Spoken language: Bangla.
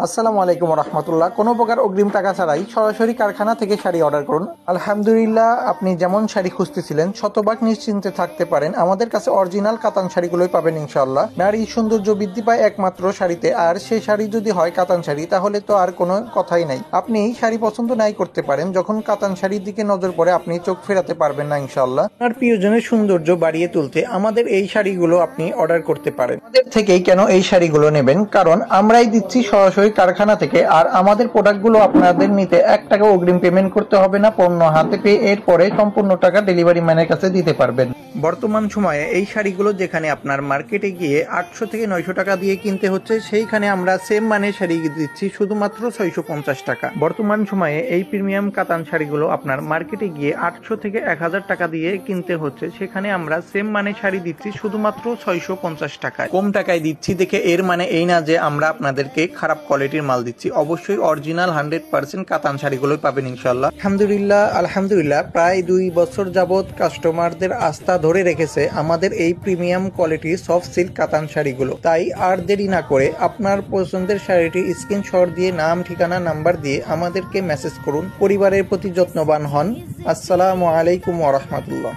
আসসালামু আলাইকুম রহমতুল্লাহ। কোনো প্রকার অগ্রিম টাকা ছাড়াই সরাসরি কারখানা থেকে শাড়ি অর্ডার করুন। আলহামদুলিল্লাহ, আপনি যেমন শাড়ি খুঁজতেছিলেন শতভাগ নিশ্চিন্তে থাকতে পারেন। আমাদের কাছে অরিজিনাল কাতান শাড়িগুলোই পাবেন ইনশাআল্লাহ। নারীর সৌন্দর্য বৃদ্ধি পায় একমাত্র শাড়িতে, আর সেই শাড়ি যদি হয় কাতান শাড়ি তাহলে তো আর কোনো কথাই নাই। আপনি শাড়ি পছন্দ নাই করতে পারেন, যখন কাতান শাড়ির দিকে নজর পড়ে আপনি চোখ ফেরাতে পারবেন না ইনশাআল্লাহ। আপনার প্রিয়জনের সৌন্দর্য বাড়িয়ে তুলতে আমাদের এই শাড়িগুলো আপনি অর্ডার করতে পারেন। আমাদের থেকেই কেন এই শাড়িগুলো নেবেন? কারণ আমরাই দিচ্ছি সরাসরি কারখানা থেকে, আর আমাদের প্রোডাক্টগুলো আপনাদের নিতে 1 টাকা অগ্রিম পেমেন্ট করতে হবে না। পণ্য হাতে পেয়ে এরপরে সম্পূর্ণ টাকা ডেলিভারি ম্যানের কাছে দিতে পারবেন। বর্তমান সময়ে এই শাড়িগুলো যেখানে আপনার মার্কেটে গিয়ে 800 থেকে 900 টাকা দিয়ে কিনতে হচ্ছে, সেইখানে আমরা সেম মানের শাড়ি দিচ্ছি শুধুমাত্র 650 টাকা। বর্তমান সময়ে এই প্রিমিয়াম কাতান শাড়িগুলো আপনার মার্কেটে গিয়ে 800 থেকে 1000 টাকা দিয়ে কিনতে হচ্ছে, সেখানে আমরা সেম মানের শাড়ি দিচ্ছি শুধুমাত্র 650 টাকায়। কম টাকায় দিচ্ছি দেখে এর মানে এই না যে আমরা আপনাদেরকে খারাপ কোয়ালিটির মাল দিচ্ছি। অবশ্যই অরিজিনাল 100% কাতান শাড়িগুলোই পাবেন ইনশাআল্লাহ। আলহামদুলিল্লাহ প্রায় 2 বছর যাবত কাস্টমারদের আস্থা ধরে রেখেছে আমাদের এই প্রিমিয়াম কোয়ালিটির সফট সিল্ক কাতান শাড়িগুলো। তাই আর দেরি না করে আপনার পছন্দের শাড়িটির স্ক্রিনশট দিয়ে নাম, ঠিকানা, নাম্বার দিয়ে আমাদেরকে মেসেজ করুন। পরিবারের প্রতি যত্নবান হন। আসসালামু আলাইকুম ওয়া রাহমাতুল্লাহ।